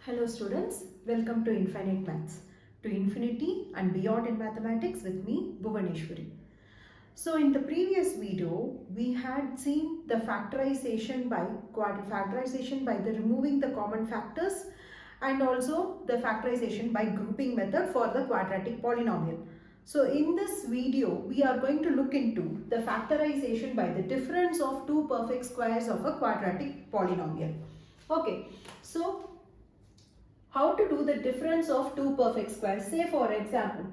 Hello students, welcome to Infinite Maths, to infinity and beyond in mathematics with me Bhuvaneshwari. So in the previous video, we had seen the factorization by the removing the common factors and also the factorization by grouping method for the quadratic polynomial. So in this video, we are going to look into the factorization by the difference of two perfect squares of a quadratic polynomial. Okay, so how to do the difference of two perfect squares? Say for example,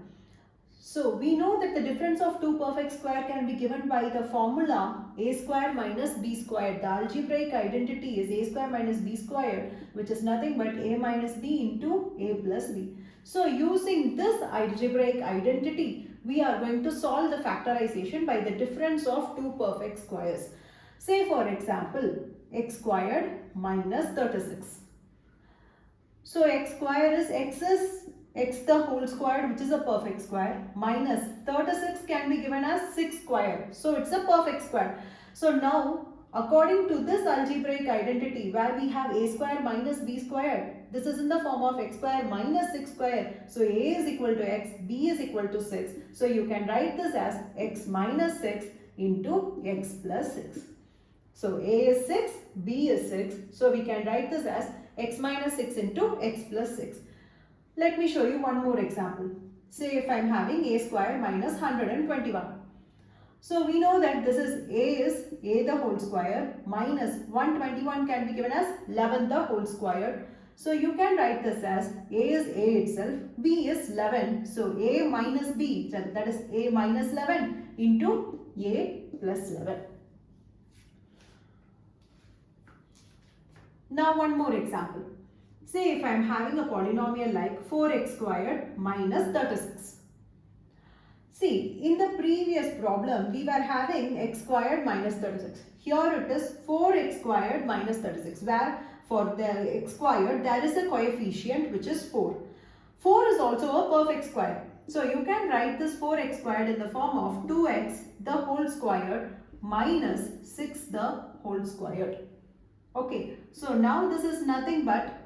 so we know that the difference of two perfect square can be given by the formula a square minus b squared. The algebraic identity is a square minus b squared, which is nothing but a minus b into a plus b. So using this algebraic identity, we are going to solve the factorization by the difference of two perfect squares. Say for example, x squared minus 36. So x square is x the whole squared, which is a perfect square, minus 36 can be given as 6 square. So it's a perfect square. So now according to this algebraic identity where we have a square minus b squared, this is in the form of x square minus 6 square. So a is equal to x, b is equal to 6. So you can write this as x minus 6 into x plus 6. So a is 6, b is 6. So we can write this as x minus 6 into x plus 6. Let me show you one more example. Say if I am having a square minus 121. So we know that this is a the whole square minus 121 can be given as 11 the whole square. So you can write this as a is a itself, b is 11. So a minus b, that is a minus 11 into a plus 11. Now one more example. Say if I am having a polynomial like 4x squared minus 36. See, in the previous problem, we were having x squared minus 36. Here it is 4x squared minus 36, where for the x squared, there is a coefficient which is 4. 4 is also a perfect square. So you can write this 4x squared in the form of 2x the whole squared minus 6 the whole squared. Okay, so now this is nothing but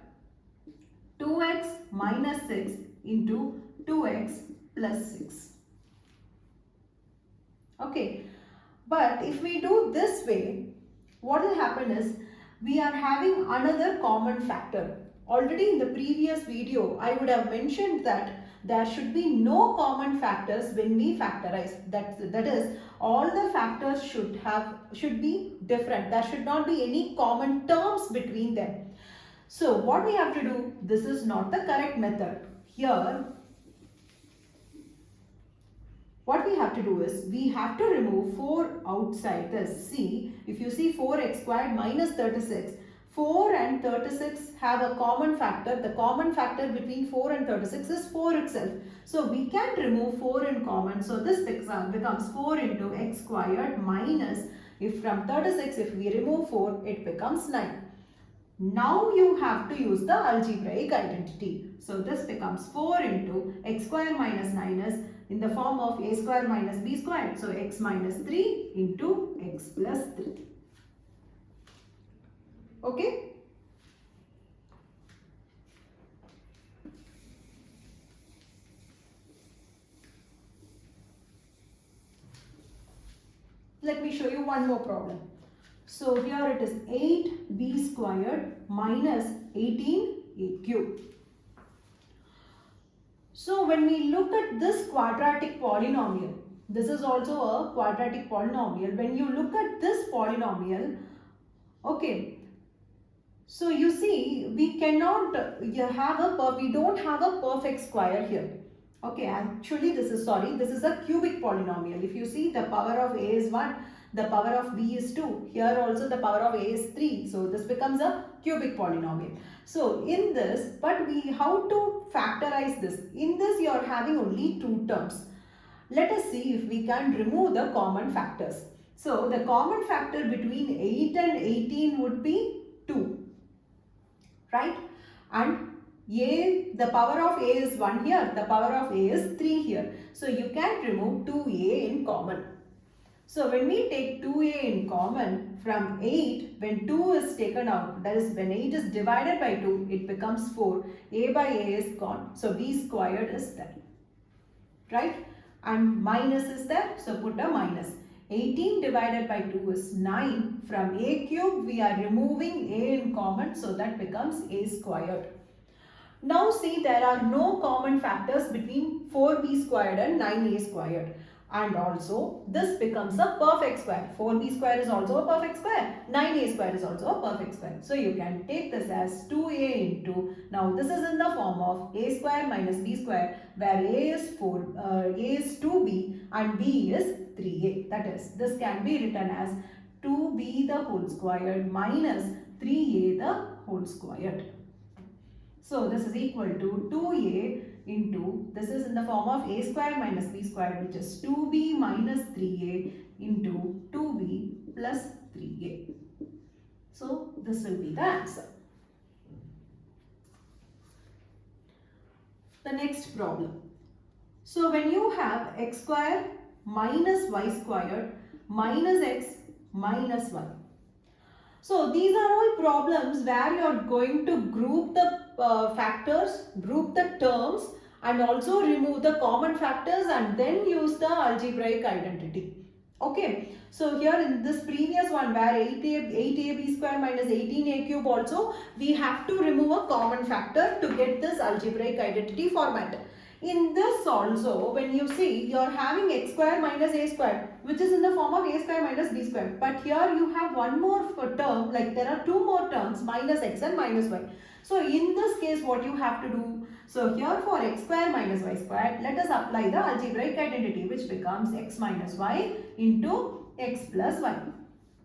2x minus 6 into 2x plus 6. Okay, but if we do this way, what will happen is we are having another common factor. Already in the previous video, I would have mentioned that there should be no common factors when we factorize. That is, all the factors should be different. There should not be any common terms between them. So what we have to do, this is not the correct method. Here, what we have to do is, we have to remove 4 outside this. See, if you see 4x squared minus 36, 4 and 36 have a common factor. The common factor between 4 and 36 is 4 itself. So we can remove 4 in common. So this becomes 4 into x squared minus, if from 36, if we remove 4, it becomes 9. Now you have to use the algebraic identity. So this becomes 4 into x square minus 9 is in the form of a square minus b squared. So x minus 3 into x plus 3. Okay. Let me show you one more problem. So here it is 8b squared minus 18a cubed. So when we look at this quadratic polynomial, this is also a quadratic polynomial. When you look at this polynomial, okay, so you see we don't have a perfect square here. Okay, actually this is a cubic polynomial. If you see, the power of a is 1, the power of b is 2. Here also the power of a is 3. So this becomes a cubic polynomial. So in this, how to factorize this? In this you are having only 2 terms. Let us see if we can remove the common factors. So the common factor between 8 and 18 would be 2. Right? And the power of a is 1 here, the power of a is 3 here. So you can remove 2a in common. So when we take 2a in common from 8, when 2 is taken out, that is when 8 is divided by 2, it becomes 4. A by a is gone. So b squared is there. Right? And minus is there. So put a minus. 18 divided by 2 is 9. From a cube, we are removing a in common. So that becomes a squared. Now see, there are no common factors between 4b squared and 9a squared. And also this becomes a perfect square. 4b square is also a perfect square. 9a square is also a perfect square. So you can take this as 2a into, now this is in the form of a square minus b square, where a is 2b and b is 3a. That is, this can be written as 2b the whole squared minus 3a the whole squared. So this is equal to 2a into, this is in the form of a square minus b square, which is 2b minus 3a into 2b plus 3a. So this will be the answer. The next problem. So when you have x square minus y squared minus x minus y. So these are all problems where you are going to group the factors, group the terms, and also remove the common factors and then use the algebraic identity. Okay, so here in this previous one where 8ab square minus 18a cube also, we have to remove a common factor to get this algebraic identity format. In this also, when you see, you are having x square minus a square, which is in the form of a square minus b square. But here you have one more term, like there are two more terms, minus x and minus y. So in this case, what you have to do? So here for x square minus y square, let us apply the algebraic identity, which becomes x minus y into x plus y.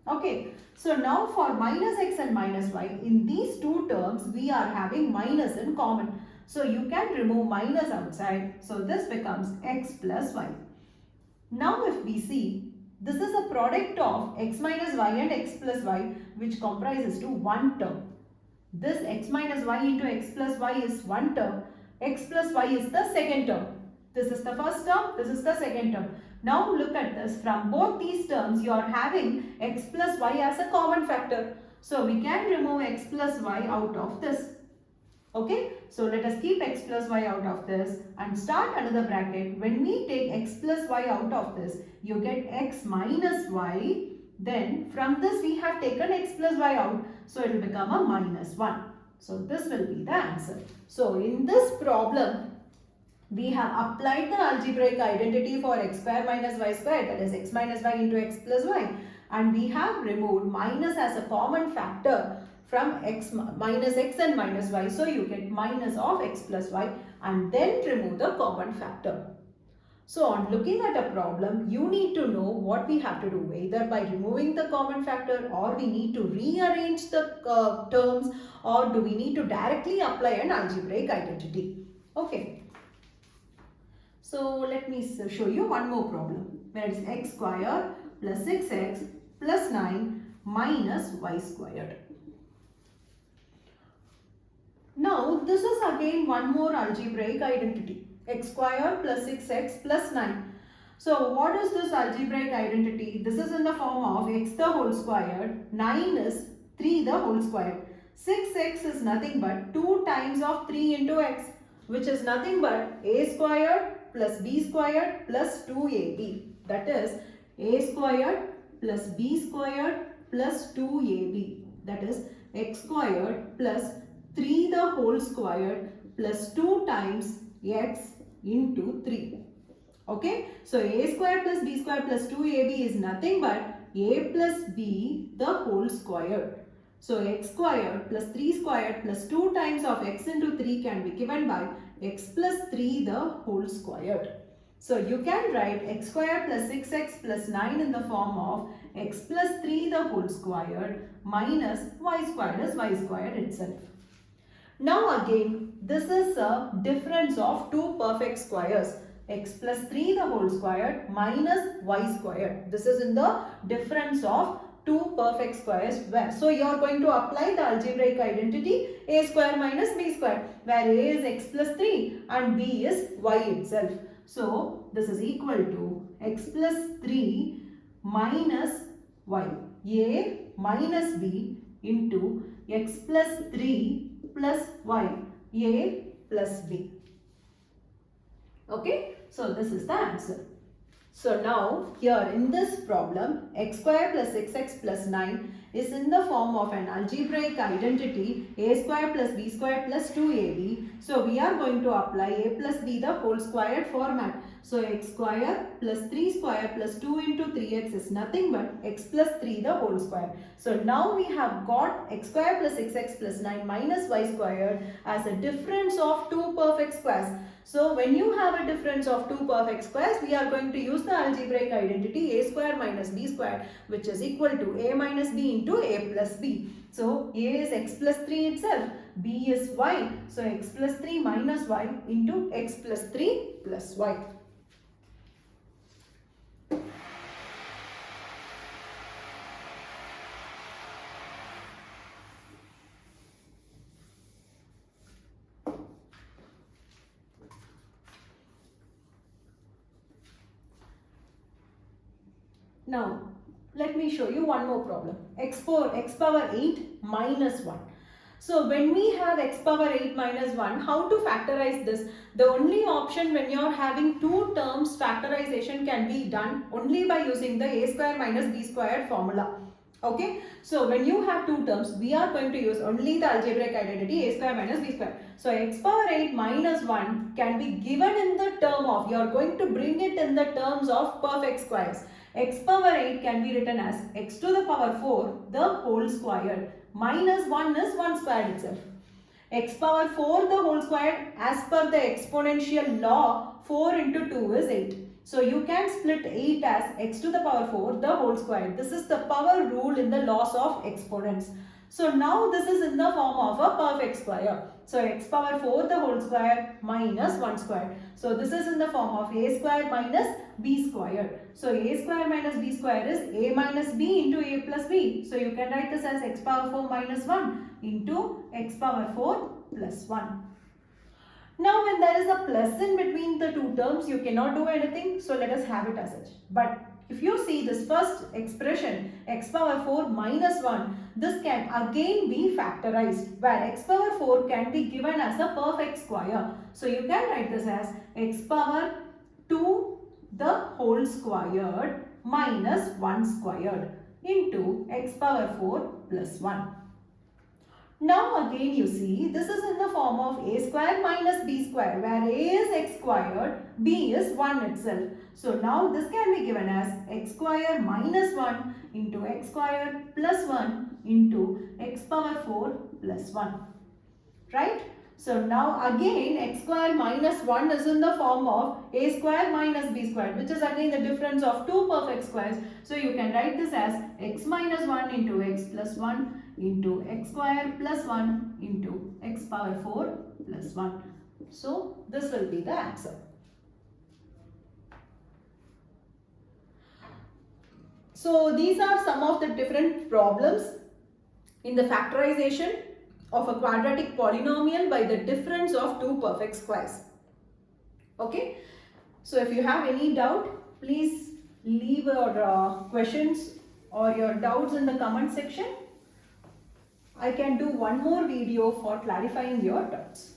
Okay, so now for minus x and minus y, in these two terms, we are having minus in common. So you can remove minus outside. So this becomes x plus y. Now if we see, this is a product of x minus y and x plus y, which comprises to one term. This x minus y into x plus y is one term. X plus y is the second term. This is the first term, this is the second term. Now look at this. From both these terms, you are having x plus y as a common factor. So we can remove x plus y out of this. Okay, so let us keep x plus y out of this and start another bracket. When we take x plus y out of this, you get x minus y. Then from this we have taken x plus y out. So it will become a minus 1. So this will be the answer. So in this problem, we have applied the algebraic identity for x square minus y square, that is x minus y into x plus y. And we have removed minus as a common factor from x minus x and minus y. So you get minus of x plus y and then remove the common factor. So on looking at a problem, you need to know what we have to do, either by removing the common factor, or we need to rearrange the terms, or do we need to directly apply an algebraic identity. Okay. So let me show you one more problem where it's x squared plus 6x plus 9 minus y squared. Now this is again one more algebraic identity, x squared plus 6x plus 9. So what is this algebraic identity? This is in the form of x the whole squared, 9 is 3 the whole squared. 6x is nothing but 2 times of 3 into x, which is nothing but a squared plus b squared plus 2ab. That is a squared plus b squared plus 2ab. That is x squared plus 3 the whole squared plus 2 times x into 3. Okay, so a squared plus b squared plus 2ab is nothing but a plus b the whole squared. So x squared plus 3 squared plus 2 times of x into 3 can be given by x plus 3 the whole squared. So you can write x squared plus 6x plus 9 in the form of x plus 3 the whole squared minus y squared as y squared itself. Now again, this is a difference of two perfect squares, x plus 3 the whole squared minus y squared. This is in the difference of two perfect squares. So you are going to apply the algebraic identity a square minus b square, where a is x plus 3 and b is y itself. So this is equal to x plus 3 minus y. A minus b into x plus 3 plus y. A plus b. Okay, so this is the answer. So now here in this problem, x square plus 6x plus 9 is in the form of an algebraic identity a square plus b square plus 2ab. So we are going to apply a plus b the whole squared format. So x square plus 3 square plus 2 into 3x is nothing but x plus 3 the whole square. So now we have got x square plus 6x plus 9 minus y squared as a difference of two perfect squares. So when you have a difference of two perfect squares, we are going to use the algebraic identity a square minus b square, which is equal to a minus b into a plus b. So a is x plus 3 itself, b is y. So x plus 3 minus y into x plus 3 plus y. Now, let me show you one more problem. X power 8 minus 1. So, when we have x power 8 minus 1, how to factorize this? The only option when you are having two terms, factorization can be done only by using the a square minus b squared formula. Okay, so when you have two terms, we are going to use only the algebraic identity a square minus b square. So x power 8 minus 1 can be given in the term of, you are going to bring it in the terms of perfect squares. X power 8 can be written as x to the power 4 the whole squared minus 1 is 1 squared itself. X power 4 the whole squared, as per the exponential law, 4 into 2 is 8. So you can split 8 as x to the power 4 the whole squared. This is the power rule in the laws of exponents. So now this is in the form of a perfect square. So x power 4 the whole square minus 1 square. So this is in the form of a square minus b square. So a square minus b square is a minus b into a plus b. So you can write this as x power 4 minus 1 into x power 4 plus 1. Now when there is a plus in between the two terms, you cannot do anything. So let us have it as such. But if you see this first expression, x power 4 minus 1, this can again be factorized, where x power 4 can be given as a perfect square. So you can write this as x power 2 the whole squared minus 1 squared into x power 4 plus 1. Now again you see, this is in the form of a square minus b square, where a is x squared, b is 1 itself. So now this can be given as x square minus 1 into x squared plus 1 into x power 4 plus 1. Right? So now again x square minus 1 is in the form of a square minus b squared, which is again the difference of two perfect squares. So you can write this as x minus 1 into x plus 1 into x square plus 1 into x power 4 plus 1. So this will be the answer. So these are some of the different problems in the factorization of a quadratic polynomial by the difference of two perfect squares. Okay. So if you have any doubt, please leave your questions or your doubts in the comment section. I can do one more video for clarifying your doubts.